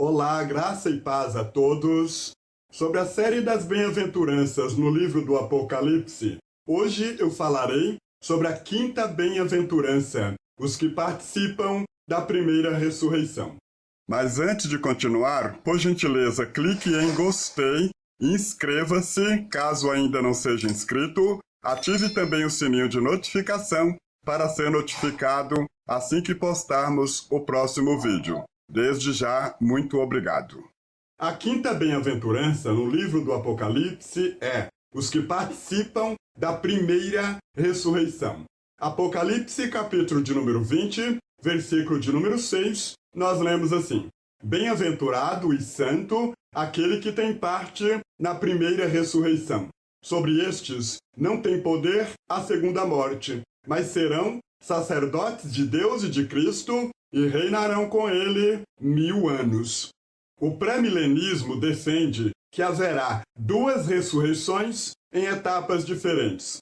Olá, graça e paz a todos. Sobre a série das bem-aventuranças no livro do Apocalipse, hoje eu falarei sobre a quinta bem-aventurança, os que participam da primeira ressurreição. Mas antes de continuar, por gentileza, clique em gostei e inscreva-se, caso ainda não seja inscrito. Ative também o sininho de notificação para ser notificado assim que postarmos o próximo vídeo. Desde já, muito obrigado. A quinta bem-aventurança no livro do Apocalipse é os que participam da primeira ressurreição. Apocalipse, capítulo de número 20, versículo de número 6, nós lemos assim: Bem-aventurado e santo aquele que tem parte na primeira ressurreição. Sobre estes não tem poder a segunda morte, mas serão sacerdotes de Deus e de Cristo e reinarão com ele 1000 anos. O pré-milenismo defende que haverá duas ressurreições em etapas diferentes.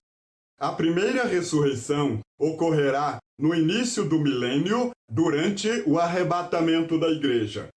A primeira ressurreição ocorrerá no início do milênio, durante o arrebatamento da igreja.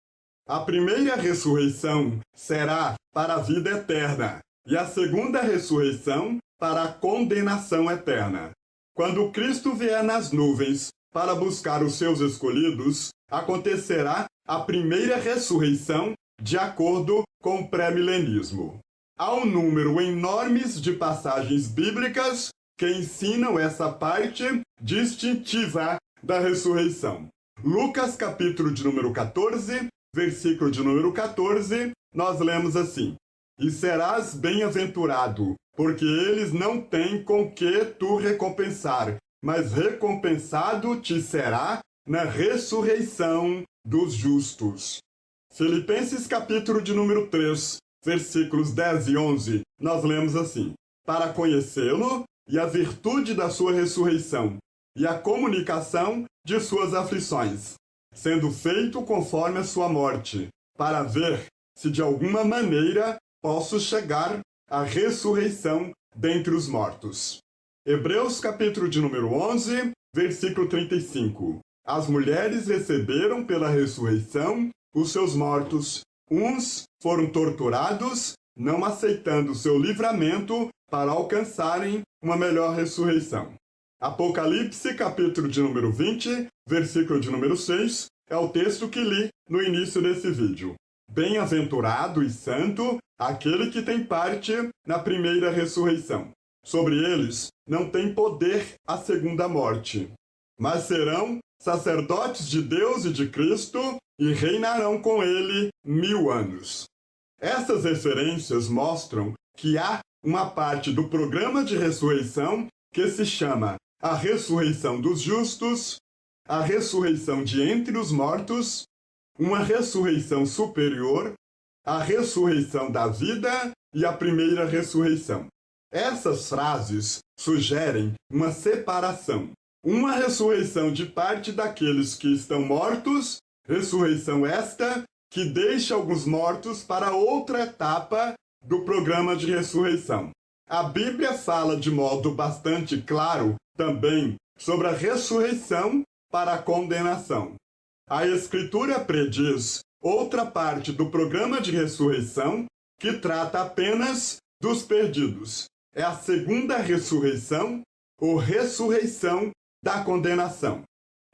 A primeira ressurreição será para a vida eterna e a segunda ressurreição para a condenação eterna. Quando Cristo vier nas nuvens para buscar os seus escolhidos, acontecerá a primeira ressurreição de acordo com o pré-milenismo. Há um número enorme de passagens bíblicas que ensinam essa parte distintiva da ressurreição. Lucas, capítulo de número 14, versículo de número 14, nós lemos assim: E serás bem-aventurado, porque eles não têm com que tu recompensar, mas recompensado te será na ressurreição dos justos. Filipenses, capítulo de número 3, versículos 10 e 11, nós lemos assim: Para conhecê-lo e a virtude da sua ressurreição, e a comunicação de suas aflições, sendo feito conforme a sua morte, para ver se de alguma maneira posso chegar à ressurreição dentre os mortos. Hebreus, capítulo de número 11, versículo 35. As mulheres receberam pela ressurreição os seus mortos. Uns foram torturados, não aceitando seu livramento para alcançarem uma melhor ressurreição. Apocalipse, capítulo de número 20, versículo de número 6, é o texto que li no início desse vídeo. Bem-aventurado e santo aquele que tem parte na primeira ressurreição. Sobre eles não tem poder a segunda morte, mas serão sacerdotes de Deus e de Cristo e reinarão com ele 1000 anos. Essas referências mostram que há uma parte do programa de ressurreição que se chama a ressurreição dos justos, a ressurreição de entre os mortos, uma ressurreição superior, a ressurreição da vida e a primeira ressurreição. Essas frases sugerem uma separação. Uma ressurreição de parte daqueles que estão mortos, ressurreição esta que deixa alguns mortos para outra etapa do programa de ressurreição. A Bíblia fala de modo bastante claro também sobre a ressurreição para a condenação. A Escritura prediz outra parte do programa de ressurreição que trata apenas dos perdidos. É a segunda ressurreição ou ressurreição da condenação.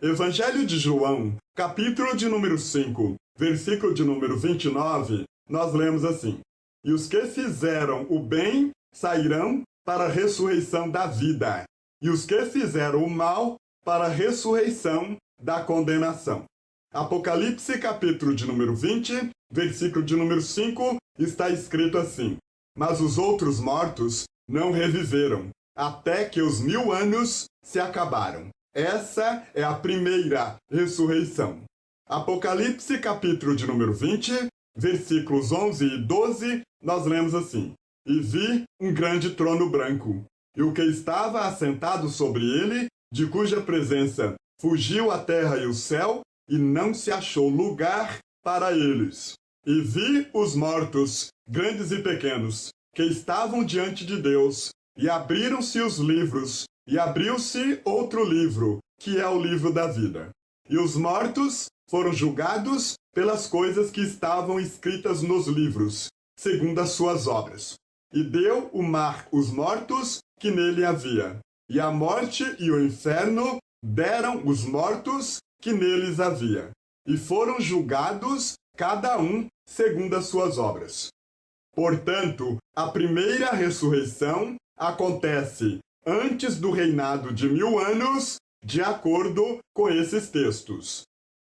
Evangelho de João, capítulo de número 5, versículo de número 29, nós lemos assim: E os que fizeram o bem sairão para a ressurreição da vida, e os que fizeram o mal para a ressurreição da condenação. Apocalipse, capítulo de número 20, versículo de número 5, está escrito assim: Mas os outros mortos não reviveram, até que os 1000 anos se acabaram. Essa é a primeira ressurreição. Apocalipse, capítulo de número 20, versículos 11 e 12, nós lemos assim: E vi um grande trono branco, e o que estava assentado sobre ele, de cuja presença fugiu a terra e o céu, e não se achou lugar para eles. E vi os mortos, grandes e pequenos, que estavam diante de Deus, e abriram-se os livros, e abriu-se outro livro, que é o livro da vida. E os mortos foram julgados pelas coisas que estavam escritas nos livros, segundo as suas obras. E deu o mar os mortos que nele havia, e a morte e o inferno deram os mortos que neles havia, e foram julgados cada um segundo as suas obras. Portanto, a primeira ressurreição acontece antes do reinado de 1000 anos, de acordo com esses textos.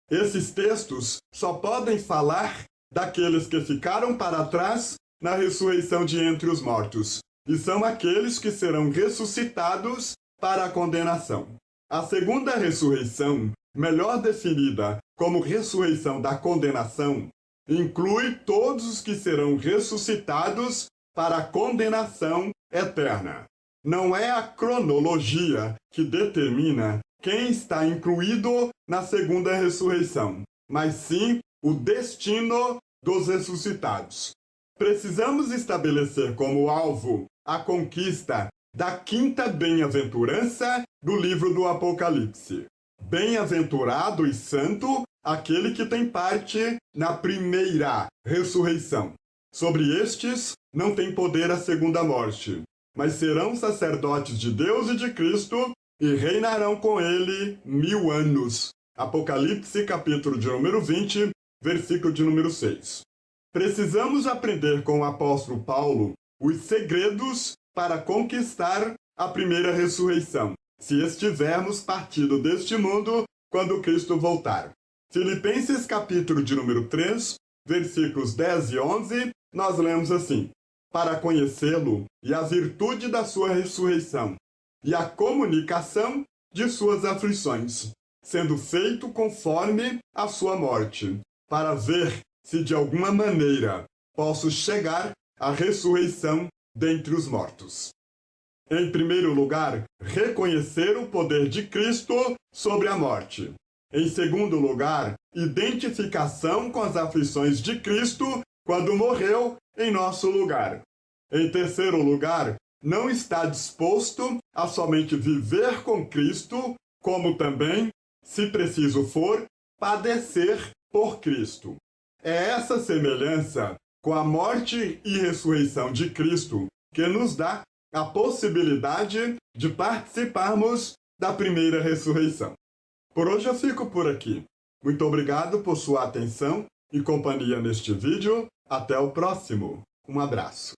Esses textos só podem falar daqueles que ficaram para trás na ressurreição de entre os mortos, e são aqueles que serão ressuscitados para a condenação. A segunda ressurreição, melhor definida como ressurreição da condenação, inclui todos os que serão ressuscitados para a condenação eterna. Não é a cronologia que determina quem está incluído na segunda ressurreição, mas sim o destino dos ressuscitados. Precisamos estabelecer como alvo a conquista da quinta bem-aventurança do livro do Apocalipse. Bem-aventurado e santo aquele que tem parte na primeira ressurreição. Sobre estes não tem poder a segunda morte, mas serão sacerdotes de Deus e de Cristo e reinarão com ele 1000 anos. Apocalipse, capítulo de número 20, versículo de número 6. Precisamos aprender com o apóstolo Paulo os segredos para conquistar a primeira ressurreição, se estivermos partido deste mundo quando Cristo voltar. Filipenses, capítulo de número 3, versículos 10 e 11, nós lemos assim: para conhecê-lo e a virtude da sua ressurreição, e a comunicação de suas aflições, sendo feito conforme a sua morte, para ver se de alguma maneira posso chegar à ressurreição dentre os mortos. Em primeiro lugar, reconhecer o poder de Cristo sobre a morte. Em segundo lugar, identificação com as aflições de Cristo quando morreu em nosso lugar. Em terceiro lugar, não está disposto a somente viver com Cristo, como também, se preciso for, padecer por Cristo. É essa semelhança com a morte e ressurreição de Cristo que nos dá a possibilidade de participarmos da primeira ressurreição. Por hoje eu fico por aqui. Muito obrigado por sua atenção e companhia neste vídeo. Até o próximo. Um abraço.